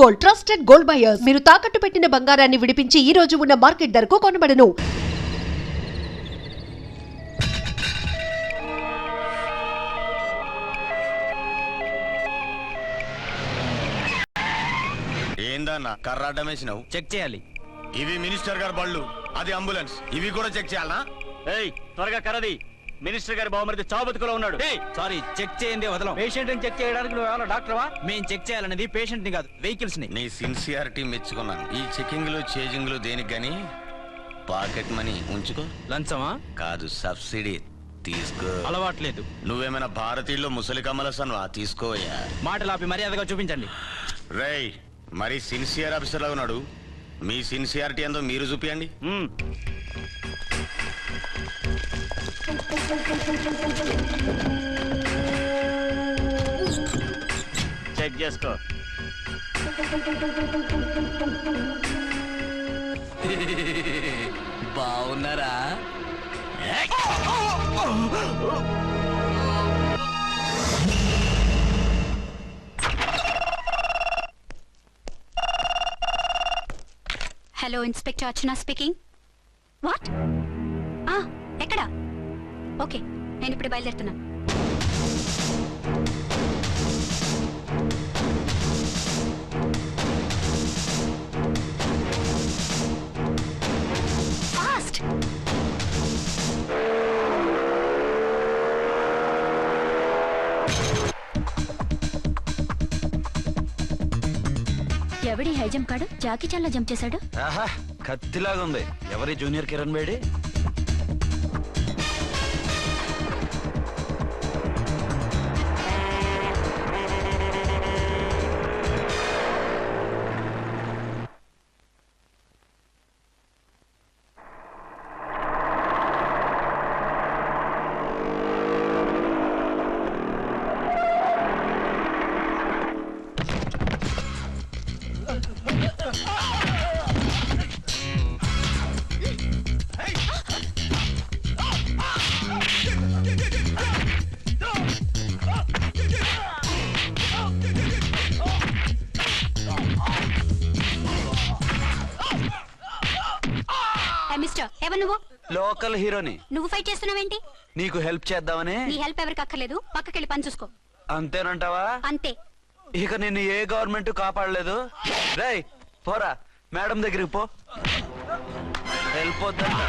Gold, trusted gold buyers. మీరు తాకట్టు పెట్టిన బంగారాన్ని విడిపించి ఈ రోజు ఉన్న మార్కెట్ ధరకు కొనబడను. ఏందన్నా కర్రాటం వేసినావు? చెక్ చేయాలి. ఇవి మినిస్టర్ గారి బళ్ళు, అది అంబులెన్స్. ఇవి కూడా చెక్ చేయాలనా? ఏయ్ త్వరగా కరది. మినిస్టర్ గారి బావమరిది చావు బతుకులో ఉన్నాడు. సారీ, చెక్ చేయండి వదలం. పేషెంట్ ని చెక్ చేయడానికి నువ్వు ఏమన్నా డాక్టర్వా? మేము చెక్ చేయాలనేది పేషెంట్ ని కాదు, వెహికల్స్ ని. నీ సిన్సియారిటీ మెచ్చుకున్నాను. ఈ చెకింగ్ లో చేజింగ్ లో దేనికి గానీ పాకెట్ మనీ ఉంచుకో. లంచమా? కాదు, సబ్సిడీ తీసుకో. అలవాట్లేదు. నువ్వేమైనా భారతీయుల్లో ముసలి కమలసన్వా? తీసుకోయా. మాటలు ఆపి మర్యాదగా చూపించండి. రేయ్, మరి సిన్సియర్ ఆఫీసర్ లాగా ఉన్నాడు. మీ సిన్సియారిటీ ఏందో మీరు చూపియండి. చెక్ చేసుకో. బాగున్నారా? Hello, inspector Archana speaking. What? ఎక్కడ? ఓకే, నేను ఇప్పుడు బయలుదేరుతున్నా. ఫాస్ట్. ఎవడి హై జంప్ కాడు జాకీ చాన్ లా జంప్ చేశాడు. ఆహా, కత్తిలాగా ఉంది. ఎవరి జూనియర్ కిరణ్ బేడి? మిస్టర్, ఎవరు నువ్వు? లోకల్ హీరోని. నువ్వు ఫైట్ చేస్తున్నావేంటి? నీకు హెల్ప్ చేద్దామని. నీ హెల్ప్ ఎవరికి అక్కర్లేదు, పక్కకెళ్ళి పని చూసుకో. అంతేనంటావా? అంతే. ఇక నిన్ను ఏ గవర్నమెంట్ కాపాడలేదు. రేయ్ పోరా, మేడం దగ్గరికి పో. హెల్ప్ వద్దంట.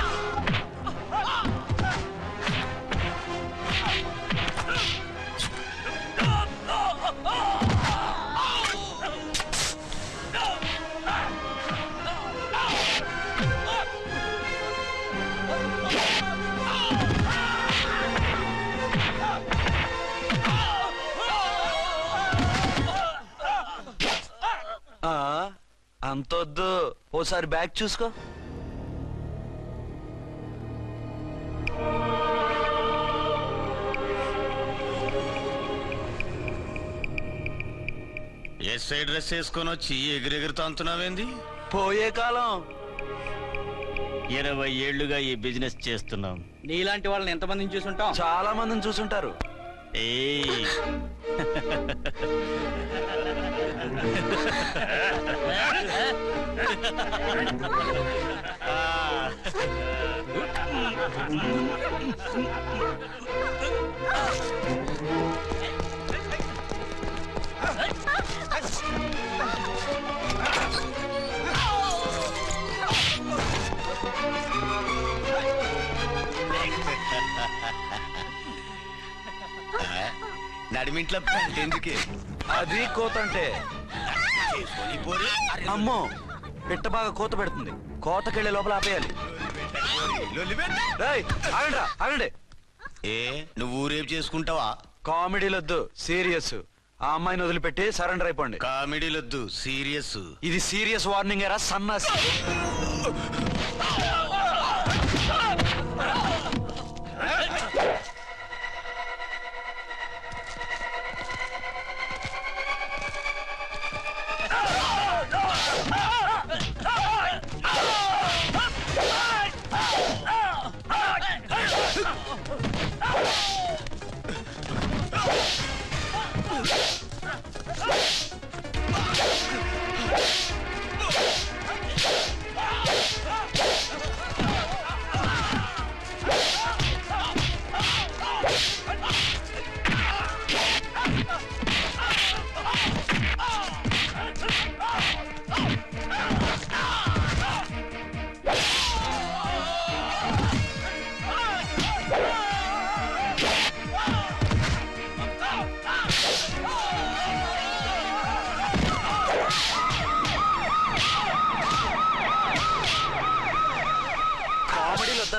అంతొద్దు, ఓసారి బ్యాగ్ చూసుకో. ఎస్ఐ డ్రెస్ వేసుకొని వచ్చి ఎగిరెగురుతా అంటున్నావేంది? పోయే కాలం. 20 ఏళ్లుగా ఈ బిజినెస్ చేస్తున్నాం. నీలాంటి వాళ్ళని ఎంతమందిని చూసుంటాం? చాలా మందిని చూసుంటారు. ఏయ్ నడిమింట్లో ఎందుకే? అది కోతంటే. అమ్మో, పిట్ట బాగా కోత పెడుతుంది. కోతకెళ్ళే లోపల ఆపేయాలి. ఆగండి. ఏ, నువ్వు రేపు చేసుకుంటావా? కామెడీలొద్దు, సీరియస్. ఆ అమ్మాయిని వదిలిపెట్టి సరెండర్ అయిపోండి. కామెడీలొద్దు, సీరియస్. ఇది సీరియస్ వార్నింగ్ ఎరా సన్నాసి.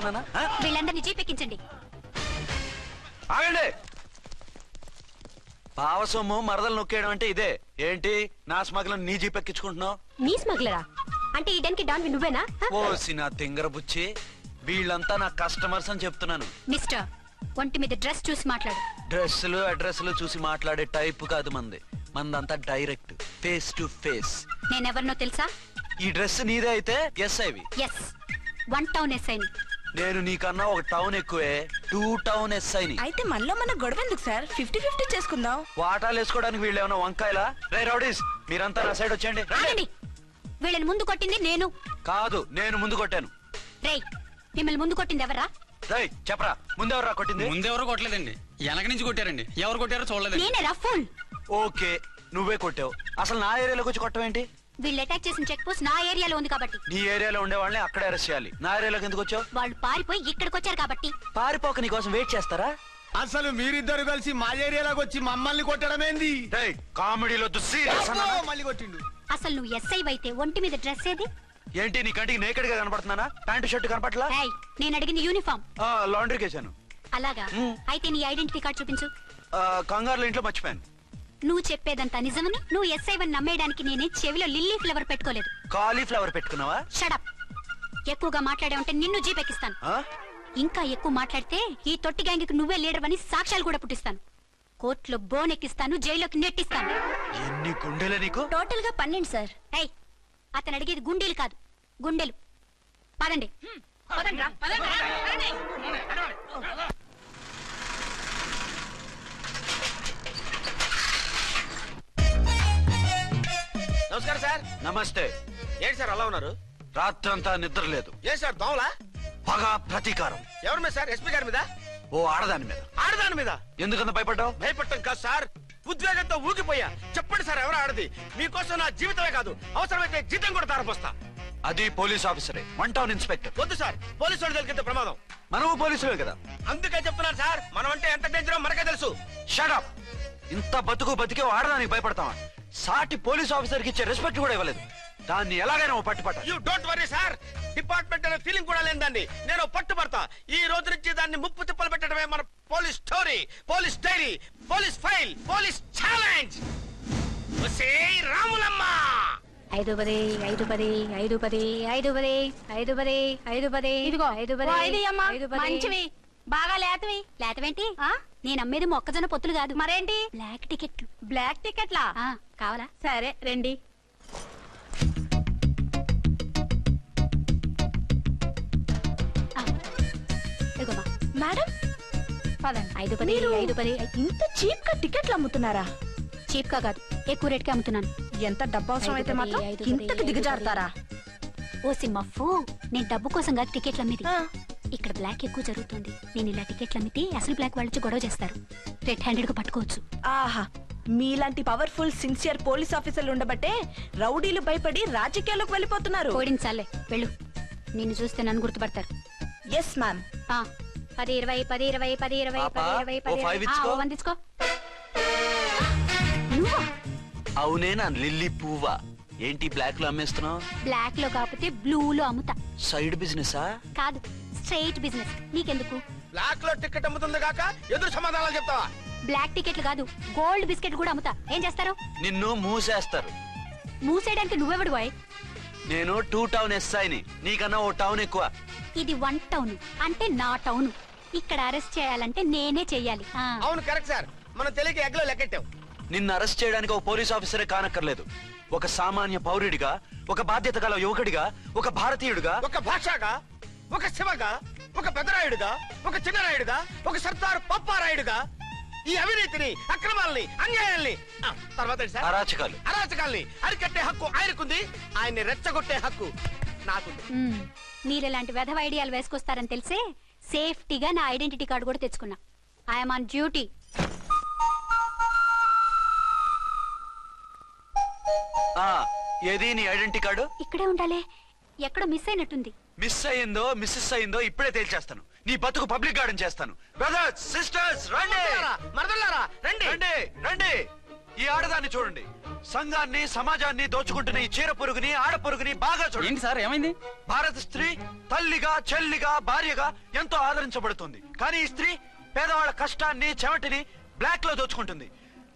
చెప్తానా? వీళ్ళందరినీ జీప్ ఎక్కించండి. ఆగండి. పావసొమ్ము మరదలు నొక్కేయడం అంటే ఇదే. ఏంటి నా స్మగ్లం నీ జీప్ ఎక్కించుకుంటున్నావు? నీ స్మగ్లరా అంటే ఈ డెన్కి డాన్ నువ్వేనా? ఓసి నా తింగర బుచ్చి, వీళ్ళంతా నా కస్టమర్స్ అని చెప్తున్నాను. మిస్టర్, ఒంటి మీద డ్రెస్ చూసి మాట్లాడు. డ్రెస్సులు అడ్రస్లు చూసి మాట్లాడే టైప్ కాదు మంది. మందంతా డైరెక్ట్, ఫేస్ టు ఫేస్. నేనెవరినో తెలుసా? ఈ డ్రెస్ నీదే అయితే ఎస్ఐవి. ఎస్, 1 టౌన్ ఎస్ఐని. నేను నీకన్నా ఒక టౌన్ ఎక్కువే, 2 టౌన్ ఎస్ఐని. అయితే మనలో మన గొడవ ఎందుకు సార్? 50-50 చేసుకుందాం. వాటాలు వేసుకోవడానికి వీళ్ళు ఏమైనా వంకాయలా? రే రౌడీస్, మీరంతా నా సైడ్ వచ్చేయండి. ఆగండి. వీళ్ళని ముందు కొట్టింది నేను కాదు, నేను ముందు కొట్టాను. రేయ్, మిమ్మల్ని ముందు కొట్టింది ఎవరా? రేయ్ చెప్పరా, ముందెవరా కొట్టింది? ముందెవరో కొట్టలేదండి, వెనక నుంచి కొట్టారండి. ఎవరు కొట్టారో చూడలేదండి. నేనే రఫూల్. ఓకే, నువ్వే కొట్టావు. అసలు నా ఏరియాలోకి వచ్చి కొట్టవేంటి? వీళ్ళు అటాక్ చేసిన చెక్ పోస్ట్ నా ఏరియాలో ఉంది కాబట్టి. నీ ఏరియాలో ఉండే వాళ్ళని అక్కడే అరెస్ట్ చేయాలి. నా ఏరియాలోకి ఎందుకు వచ్చావు? వాళ్ళు పారిపోయి ఇక్కడికి వచ్చారు కాబట్టి. పారిపోక నీ కోసం వెయిట్ చేస్తారా? అసలు మీరిద్దరు కలిసి మా ఏరియాలోకి వచ్చి మమ్మల్ని కొట్టడమేంది? కామెడీలో మళ్ళీ కొట్టిండు. అసలు నువ్వు ఎస్ఐ అయితే ఒంటి మీద డ్రెస్ ఏది? ఏంటి నీ కంటికి నేకెడ్ గా కనపడుతున్నానా? Pant shirt కనపట్లా? ఏయ్, నేను అడిగింది యూనిఫామ్. లాండ్రీకి వేసాను. అలాగా? అయితే నీ ఐడెంటిటీ కార్డ్ చూపించు. కంగారులో ఇంట్లో మర్చిపోయాను. నువ్వు చెప్పేదంతా నిజమని నువ్వు ఎస్ఐ వన్ నమ్మేయడానికి నేనే చెవిలో లిల్లీ ఫ్లవర్ పెట్టుకోలేదు. కాలీఫ్లవర్ పెట్టుకున్నావా? షడప్. ఎక్కువగా మాట్లాడే ఉంటే నిన్ను జీప్ ఎక్కిస్తాను. ఇంకా ఎక్కువ మాట్లాడితే ఈ తొట్టి గ్యాంగ్కి నువ్వే లీడర్ అని సాక్ష్యాలు కూడా పుట్టిస్తాను. కోర్టులో బోన్ ఎక్కిస్తాను, జైల్లోకి నెట్టిస్తాను. ఎన్ని గుండెలు నీకు? టోటల్ గా 12 సార్. ఏయ్, అతను అడిగేది గుండెలు కాదు, గుండెలు. పదండి. నమస్కారం సార్. నమస్తే. ఏంటి సార్ అలా ఉన్నారు? రాత్రంతా నిద్ర లేదు. ఏ సార్ దోమలా? పగ ప్రతీకారం. ఎవరి మీద సార్? ఎస్పీ గారి మీద? ఓ ఆడదాని మీద. ఆడదాని మీద? ఎందుకంత భయపడ్డావు? భయపడటం కాదు సార్, ఉద్వేగంతో ఊగిపోయా. చెప్పండి సార్, ఎవరు ఆడది? మీకోసం నా జీవితమే కాదు, అవసరమైతే జీతం కూడా తారపోస్తా. అది పోలీస్ ఆఫీసరే, 1 టౌన్ ఇన్స్పెక్టర్. వద్దు సార్, పోలీసు వాళ్ళు తెలికితే ప్రమాదం. మనము పోలీసులే కదా. అందుకే చెప్తున్నాను సార్, మనం అంటే ఎంత డేంజరో మనకే తెలుసు. షడప్. ఇంత బతికే ఆడదానికి భయపడతావా? సాటి పోలీస్ ఆఫీసర్కి ఇచ్చే రెస్పెక్ట్ కూడా ఇవ్వలేదు. దాన్ని ఎలాగైనా పట్టుపట్ట. You don't worry sir, department అనే ఫీలింగ్ కూడా లేని దాన్ని నేను పట్టుపడతా. ఈ రోజు నుంచి దాన్ని ముప్పు తిప్పలు పెట్టడమే మన police story, police diary, police file, police challenge. Ramulamma 5-10 5-10 5-10 5-10 5-10 5-10 ఇదిగో 5-10 మంచివి, బాగా లేతవి. లేతవేంటి? నేను అమ్మేది మొక్కజొన్న పొత్తులు కాదు. మరేంటి? బ్లాక్ టికెట్లు. బ్లాక్ టికెట్లా? కావాలా? సరే రండి. ఇదిగోమా. మేడం పదండి. 5-10 5-10. ఇంత చీప్ గా టికెట్లు అమ్ముతున్నారా? చీప్ గా కాదు, ఎక్కువ రేట్ కి అమ్ముతున్నాను. ఎంత డబ్బు అవసరం అయితే మాత్రం 5-10 ఇంతకు దిగజారుతారా? ఓ సిమ్మఫు, నేను డబ్బు కోసం కాదు టికెట్లు అమ్మేది. ఆ. ఇక్కడ బ్లాక్ ఎక్కువ జరుగుతుంది. నేను ఇలా టికెట్లు అమ్మితే అసలు బ్లాక్ వాళ్ళు వచ్చి గొడవ చేస్తారు. రెడ్ హ్యాండెడ్ గా పట్టుకోవచ్చు. ఆహా, మీలాంటి పవర్ఫుల్ సిన్సియర్ పోలీస్ ఆఫీసర్లు ఉండబట్టే రౌడీలు భయపడి రాజకీయాల్లోకి వెళ్ళిపోతున్నారు. ఓడించాలే, వెళ్ళు. నిన్ను చూస్తే నన్ను గుర్తుపడతారు. Yes ma'am. 10-20 10-20 10-20 పాపా, 10-20 ఓ 5 ఇచ్చుకో. 1 తీసుకో. నువ్వా? అవునే నా లిల్లీ పువ్వా. ఏంటి బ్లాక్ లో అమ్మేస్తున్నావు? బ్లాక్ లో కాకపోతే బ్లూ లో అమ్ముతా. సైడ్ బిజినెసా? కాదు, స్ట్రైట్ బిజినెస్. నీకెందుకు? బ్లాక్ లో టికెట్ అమ్ముతుంది కాక ఎదురు సమాధానాలు చెప్తావా? బ్లాక్ టికెట్లు కాదు, గోల్డ్ బిస్కెట్ కూడా అమ్ముతా. ఏం చేస్తారు? నిన్ను మూసేస్తారు. మూసేయడానికి నువ్వెవడు బాయ్? నేను 2 టౌన్ ఎస్ఐని, నీకన్నా ఓ టౌన్ ఎక్కువ. ఇది 1 టౌన్ అంటే నా టౌన్. ఇక్కడ అరెస్ట్ చేయాలంటే నేనే చెయ్యాలి. అవును కరెక్ట్ సార్, మనం తెలియక ఎగ్లో లెక్కెట్టాం. నిన్ను అరెస్ట్ చేయడానికి ఒక పోలీస్ ఆఫీసరే కానక్కర్లేదు. ఒక సామాన్య పౌరుడిగా, ఒక బాధ్యత గల యువకుడిగా, ఒక భారతీయుడిగా, ఒక భాషగా, ఒక శివగా, ఒక పెద్దరాయుడుగా, ఒక చిన్నరాయుడుగా, ఒక సర్దార్ పప్పారాయుడుగా ఈ అవినీతిని, అక్రమాలని, అన్యాయాల్ని, తర్వాత ఏంటి సార్? అరాచకాల్ని అరికట్టే హక్కు ఆయనకుంది. ఆయన్ని రెచ్చగొట్టే హక్కు నాకుంది. మీరు ఇలాంటి వెధవ ఐడియాలు వేసుకొస్తారని తెలిసే సేఫ్టీగా నా ఐడెంటిటీ కార్డు కూడా తెచ్చుకున్నా. I'm on duty. ఏది నీ ఐడెంటిటీ కార్డు? ఇక్కడే ఉండాలి. ఎక్కడో మిస్ అయినట్టుంది. మిస్ అయిందో మిస్సెస్ అయిందో ఇప్పుడే తేల్చేస్తాను. నీ బతుకు పబ్లిక్ గార్డెన్ చేస్తాను. బ్రదర్స్, సిస్టర్స్, రండి. మరదలారా రండి. రండి రండి. ఈ ఆడదాన్ని చూడండి. సంఘాన్ని సమాజాన్ని దోచుకుంటున్న ఈ చీర పురుగుని ఆడ పురుగుని బాగా చూడండి. ఏంటి సార్ ఏమైంది? భారత స్త్రీ తల్లిగా చెల్లిగా భార్యగా ఎంతో ఆదరించబడుతుంది. కానీ ఈ స్త్రీ పేదవాళ్ళ కష్టాన్ని చెమటిని బ్లాక్ లో దోచుకుంటుంది.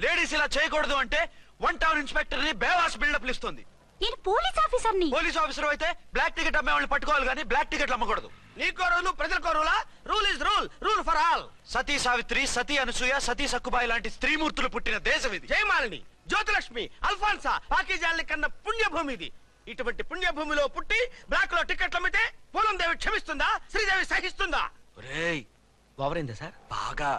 లేడీస్ ఇలా చేయకూడదు అంటే 1 టౌన్ ఇన్స్పెక్టర్ ని బేవాస్ బిల్డప్ ఇస్తుంది. నేను పోలీస్ ఆఫీసర్ని. పోలీస్ ఆఫీసర్ అయితే బ్లాక్ టికెట్ అమ్మే వాళ్ళని పట్టుకోవాలి కానీ బ్లాక్ టికెట్లు అమ్మకూడదు. నీకో రూలు ప్రజలకో రూలా? Rule is rule, rule for all. Sati Savitri, Sati Anasuya, Sati Sakkubai లాంటి స్త్రీమూర్తులు పుట్టిన దేశం ఇది. జయమాలిని, జ్యోతిలక్ష్మి, అల్ఫాన్సా, పాకిజాల్ని కన్న పుణ్యభూమి ఇది. ఇటువంటి పుణ్యభూమిలో పుట్టి బ్లాక్ లో టికెట్లు అమ్మితే పూలందేవి క్షమిస్తుందా? శ్రీదేవి సహిస్తుందా? ఒరేయ్, ఓవరైందా సార్? బాగా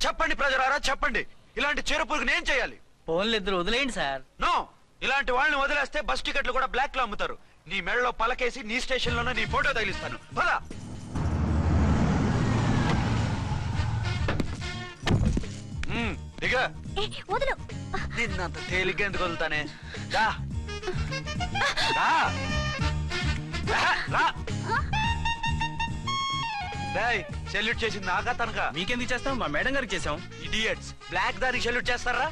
చెప్పండి ప్రజలారా, చెప్పండి. ఇలాంటి చీర పురుగుని ఏం చేయాలి? ఫోన్లు ఇద్దరు వదిలేయండి సార్. నో, ఇలాంటి వాళ్ళని వదిలేస్తే బస్ టికెట్లు కూడా బ్లాక్ లో అమ్ముతారు. నీ మెడలో పలకేసి నీ స్టేషన్ లోనే నీ ఫోటో తగిలిస్తాను. పద. దిగ. వదులు. నిన్నంత తేలిగ్గా ఎందుకు వదులుతానే? రా. రా. రా. రేయ్, సెల్యూట్ చేసింది నాకా తనకా? మీకెందుకు చేస్తాం? మా మేడం గారికి చేసాం. ఇడియట్స్, బ్లాక్ దానికి సెల్యూట్ చేస్తారా?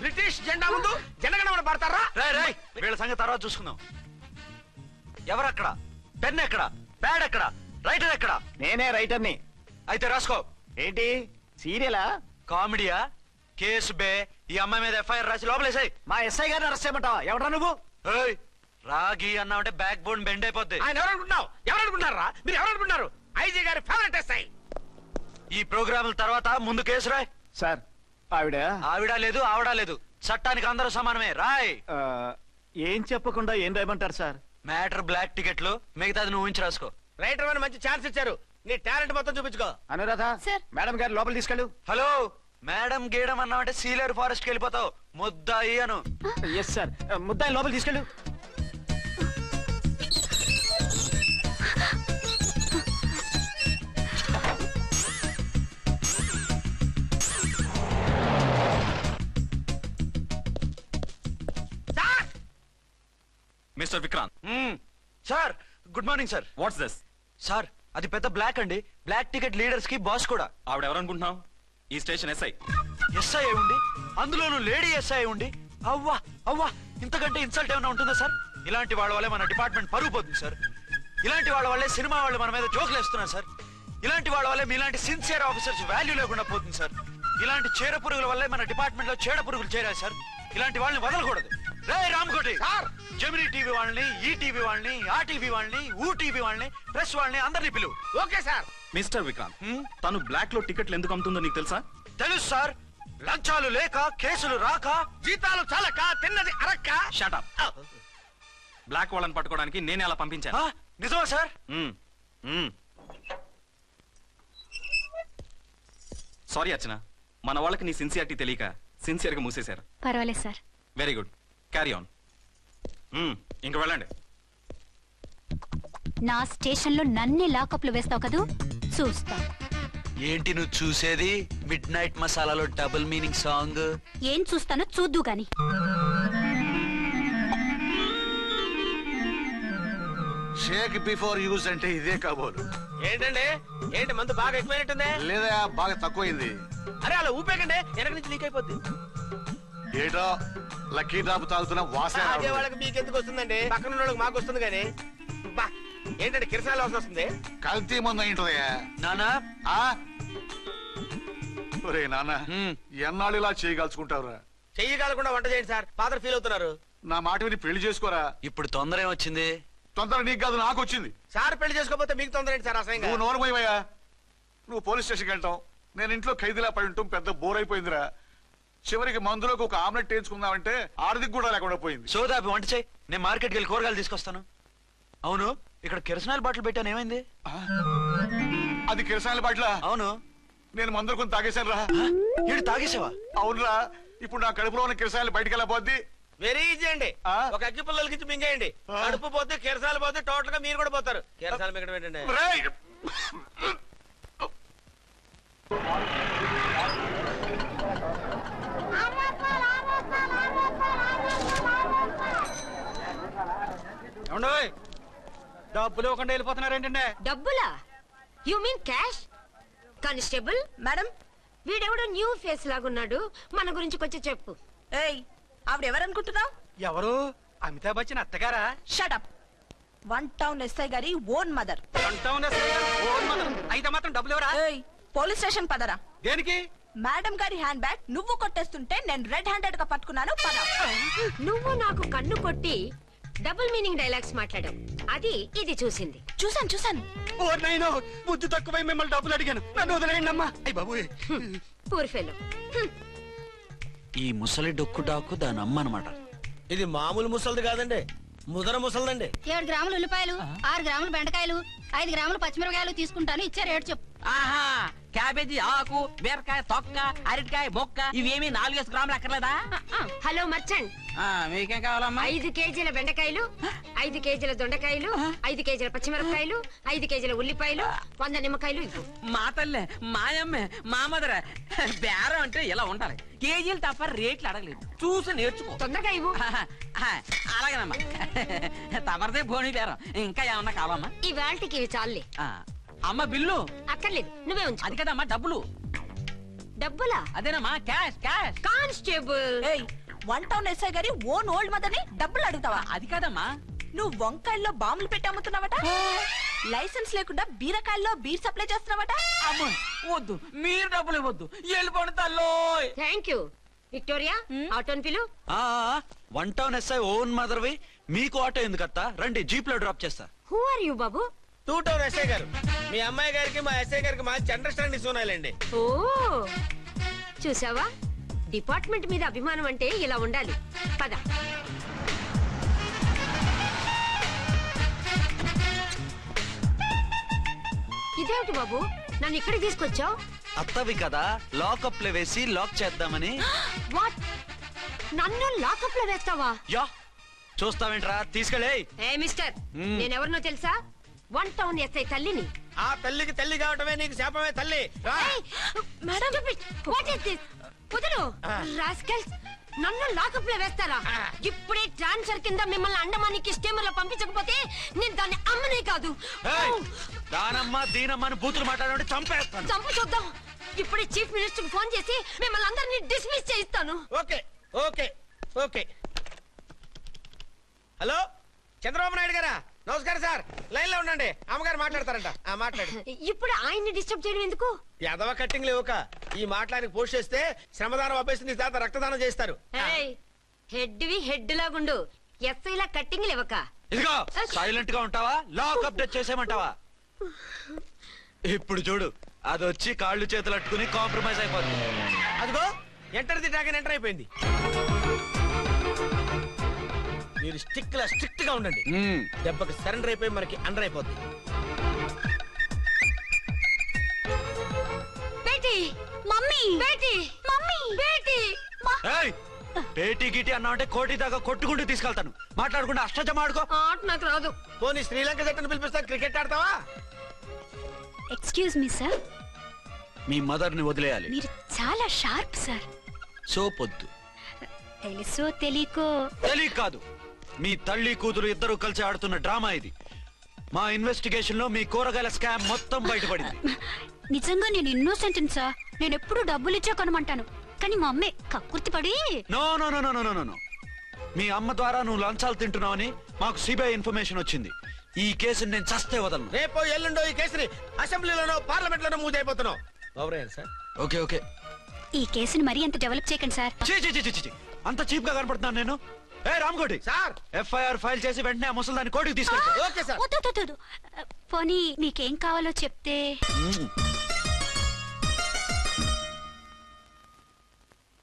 బ్రిటిష్ జెండా ముందు జనగణమన పడతారా? రాయ్ రాయ్, వీళ్ళ సంగతి తర్వాత చూసుకుందాం. ఎవరక్కడ? పెన్ ఎక్కడ? ప్యాడ్ ఎక్కడ? రైటర్ ఎక్కడ? నేనే రైటర్ని. అయితే రాసుకో. ఏంటి సీరియలా? కామెడీయా? కేసు బే. ఈ అమ్మాయి మీద ఎఫ్ఐఆర్ రాసి లోపలేసాయి. మా ఎస్ఐ గారిని అరెస్ట్ చేయమంటావా? ఎవడా నువ్వు? ఏయ్, రాగి అన్నావంటే బ్యాక్ బోన్ బెండ్ అయిపోద్ది. ఆయన ఎవరనుకుంటున్నావు? ఎవరనుకుంటున్నారా మీరు? ఎవరనుకుంటున్నారు? ఐజీ గారి ఫేవరెట్ ఎస్ఐ. ఈ ప్రోగ్రాముల తర్వాత ముందు కేసు రాయ్. సార్ ఆవిడ ఆవిడ లేదు, ఆవిడ లేదు. చట్టానికి అందరూ సమానమే. రాయ్. ఏం చెప్పకుండా ఏం రాయమంటారు సార్? మ్యాటర్ బ్లాక్ టికెట్లు, మిగతాది నువ్వు ఊహించి రాసుకో. రైటర్ అని మంచి ఛాన్స్ ఇచ్చారు. నీ టాలెంట్ మొత్తం చూపించుకో. అనురాధ, సార్. మేడం గారు లోపల తీసుకెళ్ళు. హలో, మేడం గీయడం అన్నావంటే సీలేరు ఫారెస్ట్ కి వెళ్ళిపోతావు. ముద్దాయి అను. ఎస్ సార్, ముద్దాయి లోపల తీసుకెళ్ళు. Mister Vikrant, sir, good morning sir. What's this? Sir, అది పెద్ద బ్లాక్ అండి. బ్లాక్ టికెట్ లీడర్స్ కి బాస్ కూడా. ఆవిడ ఎవరనుకుంటున్నావు? ఈ స్టేషన్ ఎస్ఐ. ఎస్ఐ ఉండి, అందులోనూ లేడీ ఎస్ఐ ఉండి, అవ్వా అవ్వా, ఇంతకంటే ఇన్సల్ట్ ఏమైనా ఉంటుందా సార్? ఇలాంటి వాళ్ళ వల్లే మన డిపార్ట్మెంట్ పరుగు పోతుంది సార్. ఇలాంటి వాళ్ళ వల్లే సినిమా వాళ్ళు మన మీద జోకులు వేస్తున్నారు సార్. ఇలాంటి వాళ్ళ వల్లే మీలాంటి సిన్సియర్ ఆఫీసర్స్ వాల్యూ లేకుండా పోతుంది సార్. ఇలాంటి చీడ పురుగుల వల్లే మన డిపార్ట్మెంట్ లో చీడ పురుగులు చేరాయి సార్. ఇలాంటి వాళ్ళని వదలకూడదు. రే రామకోటి సార్, జెమినీ టీవీ వాళ్ళని, ఈ టీవీ వాళ్ళని, ఆ టీవీ వాళ్ళని, ఊ టీవీ వాళ్ళని, ప్రెస్ వాళ్ళని అందరినీ పిలువు. Okay sir. మిస్టర్ విక్రాంత్, తను బ్లాక్ లో టికెట్లు ఎందుకు అమ్ముతుందో నీకు తెలుసా? తెలుసు సార్. లంచాలు లేక, కేసులు రాక, జీతాలు చాలక, తిన్నది అరక్క. Shut up. బ్లాక్ వాళ్ళని పట్టుకోవడానికి నేనే అలా పంపించాను. నిజమా సార్? సారీ అర్చన, మన వాళ్ళకి నీ సిన్సియారిటీ తెలియక సిన్సియర్ గా మూసేశారు. పర్వాలేదు sir. Very good, carry on. ఇంక వెళ్ళండి. నా స్టేషన్ లో నన్నే లాకప్ లో వేస్తావు కదూ? చూస్తా. ఏంటి నువ్వు చూసేది? మిడ్ నైట్ మసాలాలో డబుల్ మీనింగ్ సాంగ్. ఏం చూస్తానో చూద్దు గాని. షేక్ బిఫోర్ యూజ్ అంటే ఇదే కాబోలు. ఏంటండి, ఏంటి మందు బాగా ఎక్కువైనట్టుంది? లేదా బాగా తక్కువైంది. అరే అలా ఊపేకండి, వెనక నుంచి లీక్ అయిపోద్ది. ఏటో లక్కీ డ్రాప్ తాగుతున్న వాసన అదే వాళ్ళకి మీకెందుకు వస్తుందండి? పక్కన వాళ్ళకి మాకు వస్తుంది కానీ. బా, ఏంటంటే కిరసాల వాసన వస్తుంది. కల్తీ మందు అయింటదయ్యా. నానా, ఒరే నాన్న, ఎన్నాళ్ళు ఇలా చేయగలుచుకుంటావురా? చెయ్యగలకుండా వంట చేయండి సార్, ఫాదర్ ఫీల్ అవుతున్నారు. నా మాట విని పెళ్లి చేసుకోరా. ఇప్పుడు తొందర ఏమొచ్చింది? తొందర నీకు కాదు, నాకు వచ్చింది. సార్ పెళ్లి చేసుకోకపోతే మీకు తొందర ఏంటి సార్? అసహ్యంగా. నువ్వు నోరుమోయవయ్యా. నువ్వు పోలీస్ స్టేషన్కి వెళ్తాం, నేను ఇంట్లో ఖైదీలా పడి ఉంటాం. పెద్ద బోర్ అయిపోయిందిరా. చివరికి మందులోకి ఒక ఆమ్లెట్ వేయించుకుందామంటే ఆర్థిక కూడా లేకుండా పోయింది. సోదాపి వంట చేయి, నేను మార్కెట్కి వెళ్ళి కూరగాయలు తీసుకొస్తాను. అవును, ఇక్కడ కిరసనాయిల్ బాటిల్ పెట్టాను, ఏమైంది? అది కిరసాయిల బాటిల? అవును. నేను మందులు కొని తాగేశాను రా. ఏడు తాగేసావా? అవునురా. ఇప్పుడు నా కడుపులో ఉన్న కిరసాయిలు బయటికి వెళ్ళబోద్ది. వెరీ ఈజీ అండి. ఒక అగ్గి పుల్లలకి ఇచ్చి మింగేయండి. కడుపు పోతే కిరసాలు పోతే టోటల్ గా మీరు కూడా పోతారు. కిరసాలు మింగడం ఏంటండి? డబ్బులు ఇవ్వకుండా వెళ్ళిపోతున్నారేంటండి? డబ్బులా? You mean cash? Constable madam, వీడెవడో న్యూ ఫేస్ లాగున్నాడు, మన గురించి కొంచెం చెప్పు. ఏయ్, ఆవిడ ఎవరనుకుంటున్నావు? ఎవరు? అమితాబ్ బచ్చన్ అత్తగారా? షటప్. 1 టౌన్ ఎస్ఐ గారి ఓన్ మదర్. అయితే మాత్రం డబ్బులు ఎవరా? పోలీస్ స్టేషన్ పదరా. దేనికి? మేడం గారి హ్యాండ్ బ్యాగ్ నువ్వు కొట్టేస్తుంటే నేను రెడ్ హ్యాండెడ్ గా పట్టుకున్నాను. పద. నువ్వు నాకు కన్ను కొట్టి డబుల్ మీనింగ్ డైలాగ్స్ మాట్లాడావు. అది ఇది చూసింది. చూసాను. ఓ నైనో, బుద్ధి తక్కువై మిమ్మల్ని డబ్బులు అడిగాను. నన్ను వదిలేయండి అమ్మా. అయ్య బాబు, పూర్ ఫెలో. ఈ ముసలి డొక్కు డాకు దాని అమ్మ అనమాట. ఇది మామూలు ముసలిది కాదండి, ముదర ముసలిదండి. 7 గ్రాములు ఉల్లిపాయలు, 6 గ్రాములు బెండకాయలు, 5 గ్రాములు పచ్చిమిరపకాయలు తీసుకుంటాను. ఇచ్చే రేటు చెప్పు. ఆహా, క్యాబేజీ ఆకు, బీరకాయ తొక్క, అరటికాయ బొక్క ఇవేమి 4 గ్రాములు అక్కర్లేదా? హలో మర్చండ్, మీకేం కావాలమ్మా? 5 కేజీల బెండకాయలు, 5 కేజీల దొండకాయలు, 5 కేజీల పచ్చిమిరపకాయలు, 5 కేజీల ఉల్లిపాయలు, 100 నిమ్మకాయలు ఇవ్వు. మా తల్లే, మాయమ్మే, మా మదర బేరం అంటే ఇలా ఉండాలి. కేజీలు తప్ప రేట్లు అడగలేదు, చూసి నేర్చుకో. తొందరగా ఇవ్వు. అలాగేనమ్మా. తమరిదే భోని బేరం. ఇంకా ఏమన్నా కావాలమ్మా? ఈ వేల్టికి ఇవి చాలే. అమ్మ బిల్లు అక్కర్లేదు, నువ్వే ఉంచు. అది కదమ్మా డబ్బులు. డబ్బులా? అదేనమ్మా, cash cash. Constable. 1 town SI గారి ఓన్ ఓల్డ్ మదర్ ని డబ్బులు అడుగుతావా? అది కాదమ్మా. నువ్వు వంకాయల్లో బాంబులు పెట్టి అమ్ముతున్నావట, లైసెన్స్ లేకుండా బీరకాయల్లో బీర్ సప్లై చేస్తున్నావట. అమ్మో వద్దు, మీరు డబ్బులు ఇవ్వద్దు, వెళ్ళిపోండి తల్లో. Thank you. విక్టోరియా, ఆటోన్ పిలు. 1 టౌన్ ఎస్ఐ ఓన్ మదర్వి, మీకు ఆటో ఎందుకత్తా? రండి, జీప్ లో డ్రాప్ చేస్తా. హూ ఆర్ యూ బాబు? 2 టౌన్ ఎస్ఐ గారు. మీ అమ్మాయి గారికి మా ఎస్ఐ గారికి మంచి అండర్స్టాండింగ్ ఉన్నాయండి. ఓ చూసావా, డిపార్ట్మెంట్ మీద అభిమానం అంటే ఇలా ఉండాలి. పద. ఇదేమిటి బాబు, నన్ను ఇక్కడికి తీసుకొచ్చావు? అత్తవి కదా, లాకప్ లో వేసి లాక్ చేద్దామని. వాట్, నన్ను లాకప్ లో వేస్తావా? యా, చూస్తావేంట్రా, తీసుకెళ్ళే. ఏ మిస్టర్, నేనెవరినో తెలుసా? 1 టౌన్ ఎస్ఐ తల్లిని. ఆ తల్లికి తల్లి కావటమే నీకు శాపమే తల్లి. వదలు రాస్కల్స్, నన్ను లాకప్ లో వేస్తారా? ఇప్పుడే ట్రాన్స్ఫర్ కింద మిమ్మల్ని అండమానికి స్టీమర్ లో పంపించకపోతే నేను దాన్ని అమ్మనే కాదు. దానమ్మ దీనమ్మ బూతులు మాట్లాడే చంపేస్తాను. చంపు చూద్దాం. ఇప్పుడే చీఫ్ మినిస్టర్ ఫోన్ చేసి మిమ్మల్ని అందరినీ డిస్మిస్ చేయిస్తాను. Okay okay okay. Hello, Chandrababu Naidu గారా? నమస్కారం సార్, లైన్ లో ఉండండి, అమ్మగారు మాట్లాడతారంట. మాట్లాడు. ఇప్పుడు ఆయన్ని డిస్టర్బ్ చేయడం ఎందుకు? ఎదవ కట్టింగ్ లేవుక. ఈ మాట్లాడికి పోస్ట్ చేస్తే శ్రమదానం అభ్యసి నీ తాత రక్తదానం చేస్తారు. హెడ్ హెడ్ లాగుండు, ఎస్ఐ లా కట్టింగ్ లేవక. ఇదిగో సైలెంట్ గా ఉంటావా, లాక్ అప్డేట్ చేసేమంటావా? ఇప్పుడు చూడు, అది వచ్చి కాళ్ళు చేతులు అట్టుకుని కాంప్రమైజ్ అయిపోతుంది. అదిగో ఎంటర్ ది డ్రాగన్ ఎంటర్ అయిపోయింది. మీరు స్ట్రిక్ట్ గా ఉండండి, దెబ్బకి సరెండర్ అయిపోయి మనకి అండర్ అయిపోద్ది. బేటీ, మమ్మీ, బేటీ, మమ్మీ, బేటీ. పేటీ గిటి అన్నా అంటే కోటి దాకా కొట్టుకుంటూ తీసుకెళ్తాను. మాట్లాడకుండా అష్టజమ ఆడుకో. ఆట నాకు రాదు. పోనీ శ్రీలంక జట్టును పిలిపిస్తా, క్రికెట్ ఆడతావా? ఎక్స్క్యూజ్ మీ సార్, మీ మదర్ ని వదిలేయాలి. మీరు చాలా షార్ప్ సార్. సోపొద్దు. తెలుసో తెలియకో. తెలియ కాదు, మీ తల్లి కూతురు ఇద్దరు కలిసి ఆడుతున్న డ్రామా ఇది. మా ఇన్వెస్టిగేషన్ లో మీ కూరగాయల స్కామ్ మొత్తం బయటపడింది. నిజంగా నేను ఇన్నోసెంట్ సార్. నేను ఎప్పుడు డబ్బులు ఇచ్చా కొనమంటాను, కానీ మా అమ్మే కక్కుర్తి పడి. No no no no no no. మీ అమ్మ ద్వారా నువ్వు లంచాలు తింటున్నావని మాకు సిబిఐ ఇన్ఫర్మేషన్ వచ్చింది. ఈ కేసుని నేను చస్తే వదలను. రేపో ఎల్లుండో ఈ కేసుని అసెంబ్లీలోనో పార్లమెంట్ లోనో మూవ్ అయిపోతున్నావు. Sir okay okay. ఈ కేసుని మరీ అంత డెవలప్ చేయకండి సార్. అంత చీప్ గా కనపడుతున్నాను నేను? ఏ రామ్కోటి సార్, ఎఫ్ఐఆర్ ఫైల్ చేసి వెంటనే ఆ ముసలిదాన్ని కోర్టుకి తీసుకెళ్ళి. Okay sir. పోనీ మీకేం కావాలో చెప్తే.